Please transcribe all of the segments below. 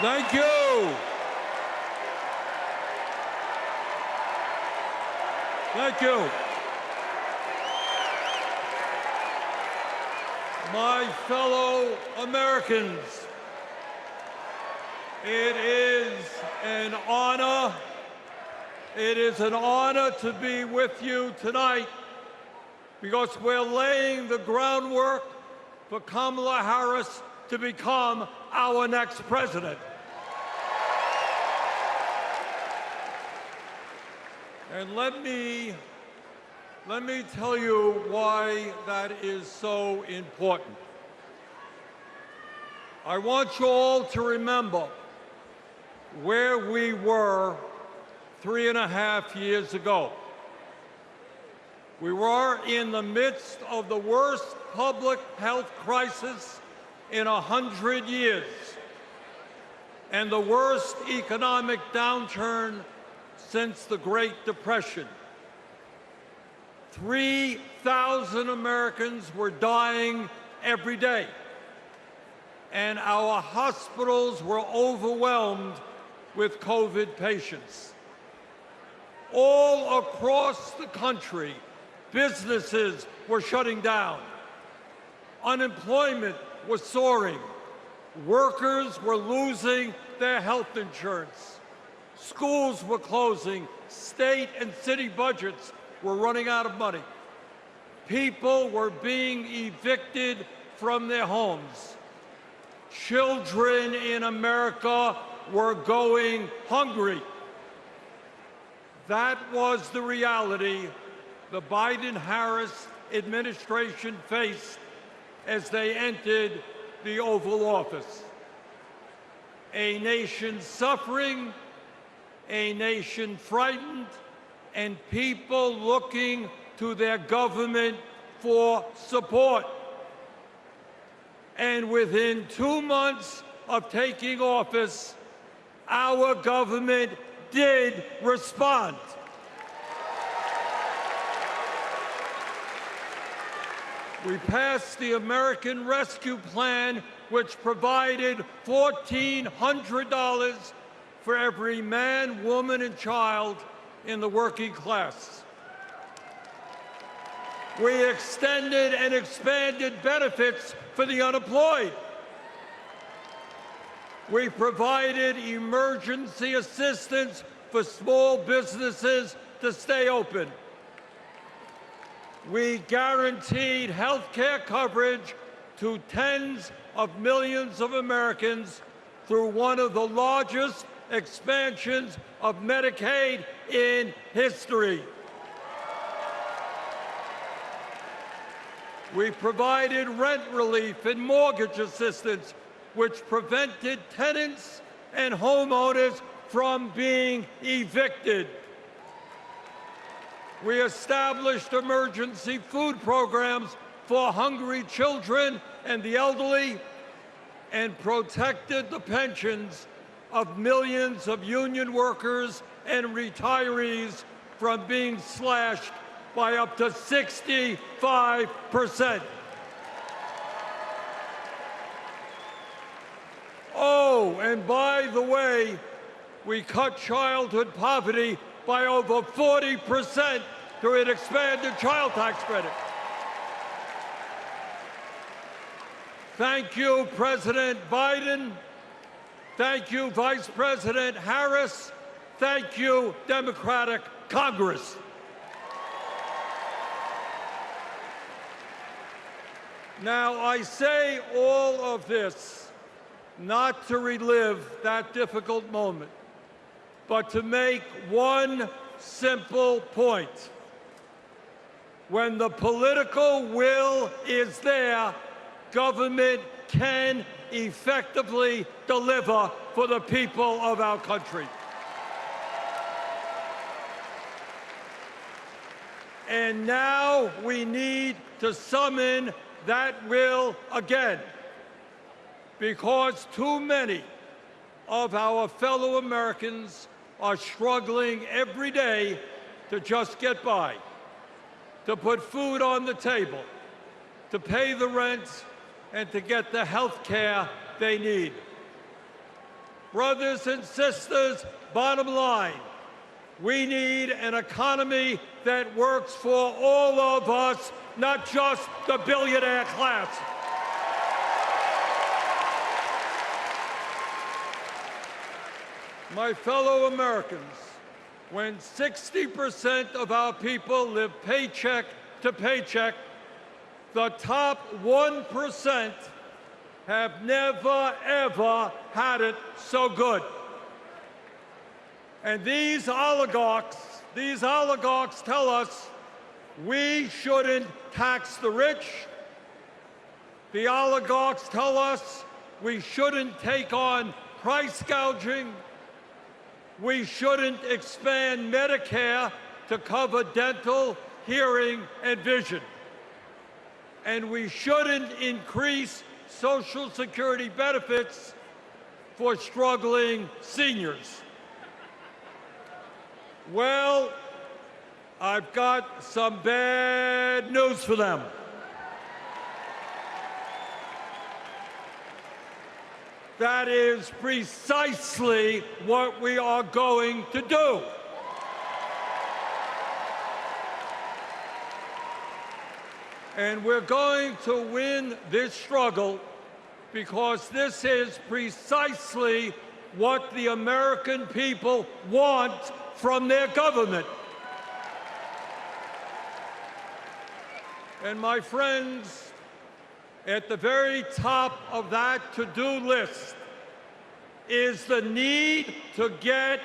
Thank you. Thank you. My fellow Americans, it is an honor to be with you tonight because we're laying the groundwork for Kamala Harris to become our next president. And let me tell you why that is so important. I want you all to remember where we were 3.5 years ago. We were in the midst of the worst public health crisis in 100 years and the worst economic downturn since the Great Depression. 3,000 Americans were dying every day, and our hospitals were overwhelmed with COVID patients. All across the country, businesses were shutting down. Unemployment was soaring. Workers were losing their health insurance. Schools were closing. State and city budgets were running out of money. People were being evicted from their homes. Children in America were going hungry. That was the reality the Biden-Harris administration faced as they entered the Oval Office. A nation suffering, a nation frightened, and people looking to their government for support. And within 2 months of taking office, our government did respond. We passed the American Rescue Plan, which provided $1,400 for every man, woman, and child in the working class. We extended and expanded benefits for the unemployed. We provided emergency assistance for small businesses to stay open. We guaranteed health care coverage to tens of millions of Americans through one of the largest expansions of Medicaid in history. We provided rent relief and mortgage assistance, which prevented tenants and homeowners from being evicted. We established emergency food programs for hungry children and the elderly, and protected the pensions of millions of union workers and retirees from being slashed by up to 65%. Oh, and by the way, we cut childhood poverty by over 40% through an expanded child tax credit. Thank you, President Biden. Thank you, Vice President Harris. Thank you, Democratic Congress. Now, I say all of this not to relive that difficult moment, but to make one simple point. When the political will is there, government can effectively deliver for the people of our country. And now we need to summon that will again, because too many of our fellow Americans are struggling every day to just get by, to put food on the table, to pay the rent, and to get the health care they need. Brothers and sisters, bottom line, we need an economy that works for all of us, not just the billionaire class. My fellow Americans, when 60% of our people live paycheck to paycheck, the top 1% have never, ever had it so good. And these oligarchs tell us we shouldn't tax the rich. The oligarchs tell us we shouldn't take on price gouging. We shouldn't expand Medicare to cover dental, hearing, and vision. And we shouldn't increase Social Security benefits for struggling seniors. Well, I've got some bad news for them. That is precisely what we are going to do. And we're going to win this struggle because this is precisely what the American people want from their government. And my friends, at the very top of that to-do list is the need to get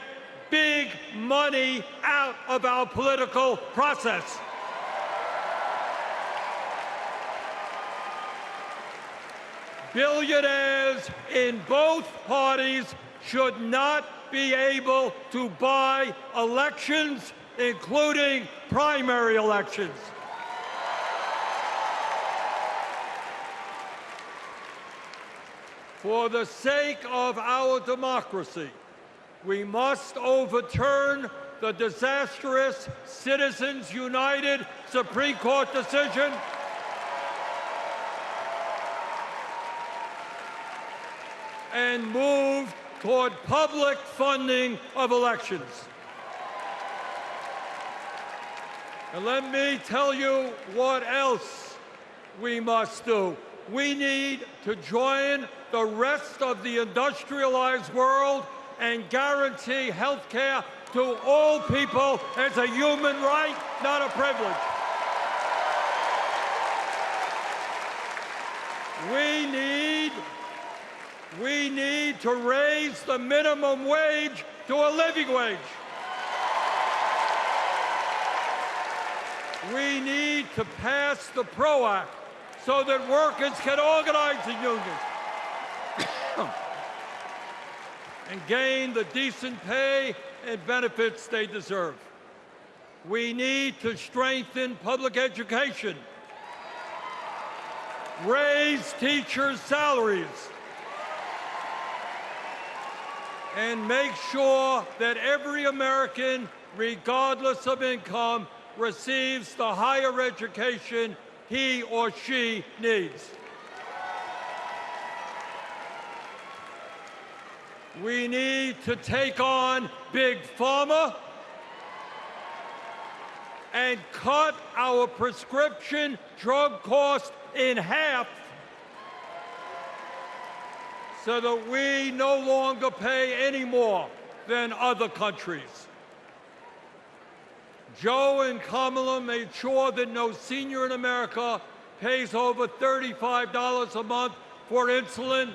big money out of our political process. Billionaires in both parties should not be able to buy elections, including primary elections. For the sake of our democracy, we must overturn the disastrous Citizens United Supreme Court decision and move toward public funding of elections. And let me tell you what else we must do. We need to join the rest of the industrialized world and guarantee health care to all people as a human right, not a privilege. We need to raise the minimum wage to a living wage. We need to pass the PRO Act so that workers can organize in unions and gain the decent pay and benefits they deserve. We need to strengthen public education, raise teachers' salaries, and make sure that every American, regardless of income, receives the higher education he or she needs. We need to take on Big Pharma and cut our prescription drug costs in half so that we no longer pay any more than other countries. Joe and Kamala made sure that no senior in America pays over $35 a month for insulin.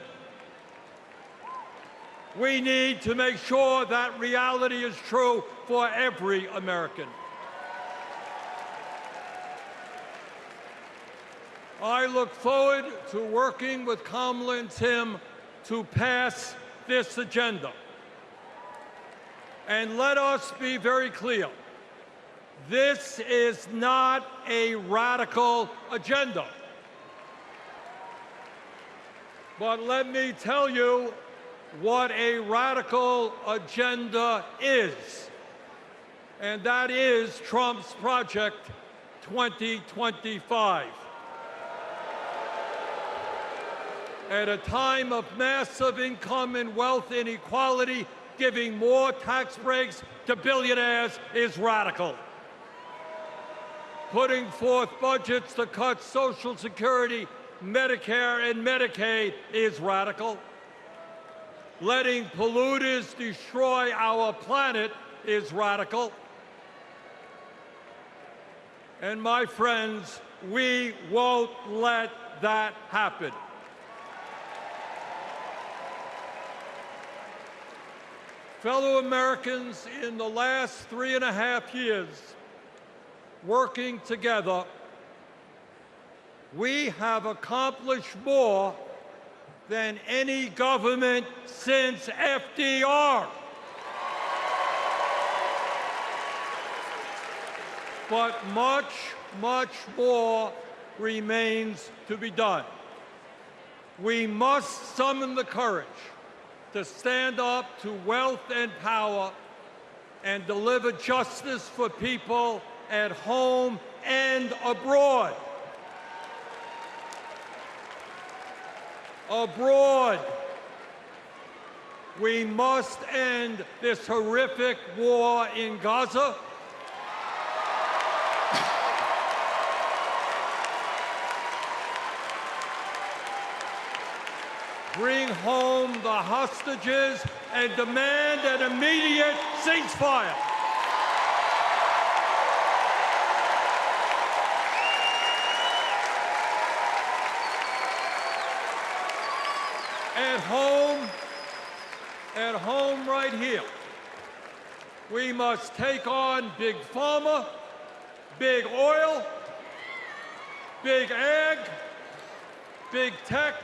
We need to make sure that reality is true for every American. I look forward to working with Kamala and Tim to pass this agenda. And let us be very clear. This is not a radical agenda. But let me tell you what a radical agenda is. And that is Trump's Project 2025. At a time of massive income and wealth inequality, giving more tax breaks to billionaires is radical. Putting forth budgets to cut Social Security, Medicare, and Medicaid is radical. Letting polluters destroy our planet is radical. And my friends, we won't let that happen. Fellow Americans, in the last 3.5 years, working together, we have accomplished more than any government since FDR. But much, much more remains to be done. We must summon the courage to stand up to wealth and power and deliver justice for people at home and abroad. Abroad, we must end this horrific war in Gaza. Bring home the hostages and demand an immediate ceasefire. At home right here, we must take on Big Pharma, Big Oil, Big Ag, Big Tech,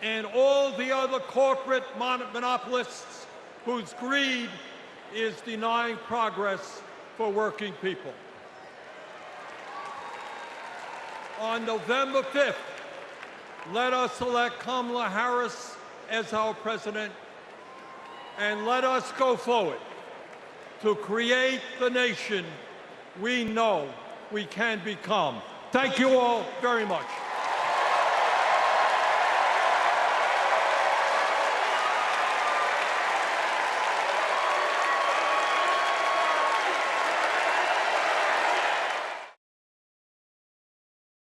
and all the other corporate monopolists whose greed is denying progress for working people. On November 5th, let us elect Kamala Harris as our president, and let us go forward to create the nation we know we can become. Thank you all very much.